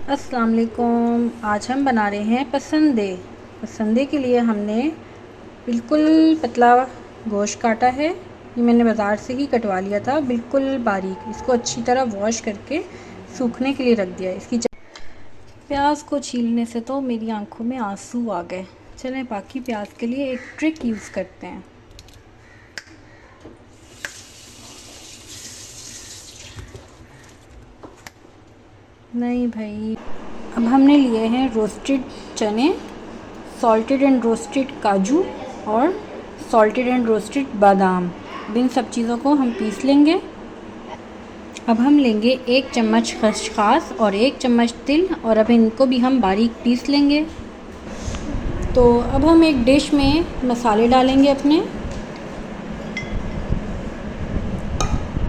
अस्सलाम वालेकुम। आज हम बना रहे हैं पसंदे। पसंदे के लिए हमने बिल्कुल पतला गोश्त काटा है। ये मैंने बाज़ार से ही कटवा लिया था, बिल्कुल बारीक। इसको अच्छी तरह वॉश करके सूखने के लिए रख दिया। इसकी प्याज को छीलने से तो मेरी आंखों में आंसू आ गए। चलें बाकी प्याज के लिए एक ट्रिक यूज़ करते हैं। नहीं भाई, अब हमने लिए हैं रोस्टेड चने, सॉल्टेड एंड रोस्टेड काजू और सॉल्टेड एंड रोस्टेड बादाम। इन सब चीज़ों को हम पीस लेंगे। अब हम लेंगे 1 चम्मच खसखस और 1 चम्मच तिल, और अब इनको भी हम बारीक पीस लेंगे। तो अब हम एक डिश में मसाले डालेंगे अपने।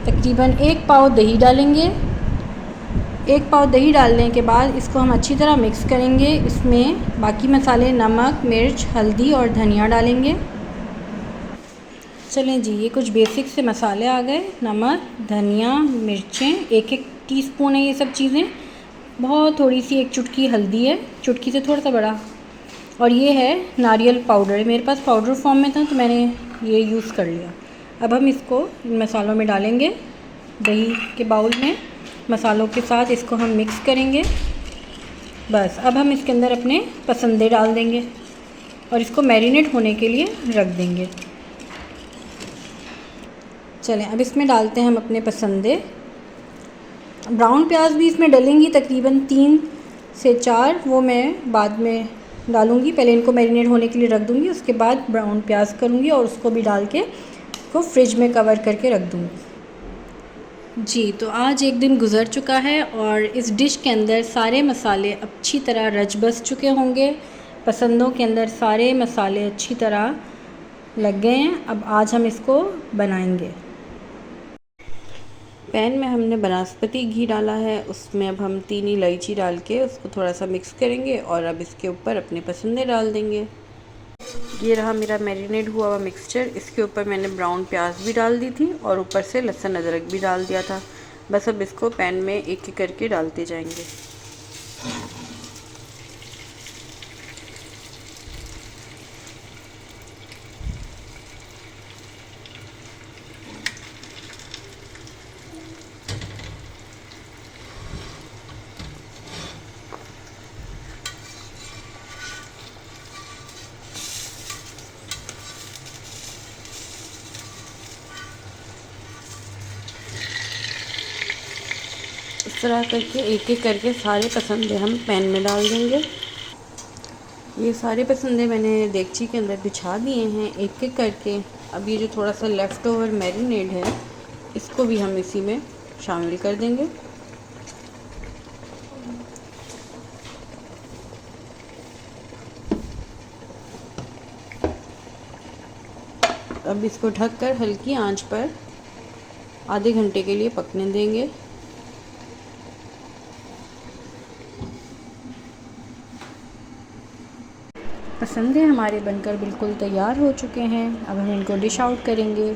तकरीबन 1 पाव दही डालेंगे। 1 पाव दही डालने के बाद इसको हम अच्छी तरह मिक्स करेंगे। इसमें बाकी मसाले नमक, मिर्च, हल्दी और धनिया डालेंगे। चलें जी, ये कुछ बेसिक से मसाले आ गए। नमक, धनिया, मिर्चें 1-1 टीस्पून है ये सब चीज़ें। बहुत थोड़ी सी 1 चुटकी हल्दी है, चुटकी से थोड़ा सा बड़ा। और ये है नारियल पाउडर। मेरे पास पाउडर फॉर्म में था तो मैंने ये यूज़ कर लिया। अब हम इसको इन मसालों में डालेंगे, दही के बाउल में मसालों के साथ इसको हम मिक्स करेंगे। बस अब हम इसके अंदर अपने पसंदे डाल देंगे और इसको मैरिनेट होने के लिए रख देंगे। चलें अब इसमें डालते हैं हम अपने पसंदे। ब्राउन प्याज भी इसमें डलेंगी, तकरीबन 3 से 4, वो मैं बाद में डालूँगी। पहले इनको मैरिनेट होने के लिए रख दूँगी, उसके बाद ब्राउन प्याज करूँगी और उसको भी डाल के इसको फ्रिज में कवर करके रख दूँगी। जी, तो आज एक दिन गुज़र चुका है और इस डिश के अंदर सारे मसाले अच्छी तरह रच बस चुके होंगे। पसंदों के अंदर सारे मसाले अच्छी तरह लग गए हैं। अब आज हम इसको बनाएंगे। पैन में हमने बनास्पति घी डाला है, उसमें अब हम 3 इलायची डाल के उसको थोड़ा सा मिक्स करेंगे और अब इसके ऊपर अपने पसंदे डाल देंगे। ये रहा मेरा मैरिनेट हुआ हुआ मिक्सचर। इसके ऊपर मैंने ब्राउन प्याज भी डाल दी थी और ऊपर से लहसुन अदरक भी डाल दिया था। बस अब इसको पैन में एक एक करके डालते जाएंगे। इस तरह करके एक एक करके सारे पसंदे हम पैन में डाल देंगे। ये सारे पसंदे मैंने देगची के अंदर बिछा दिए हैं एक एक करके। अब ये जो थोड़ा सा लेफ़्ट ओवर मैरिनेड है, इसको भी हम इसी में शामिल कर देंगे। अब इसको ढककर हल्की आंच पर आधे घंटे के लिए पकने देंगे। पसंदे हमारे बनकर बिल्कुल तैयार हो चुके हैं। अब हम इनको डिश आउट करेंगे।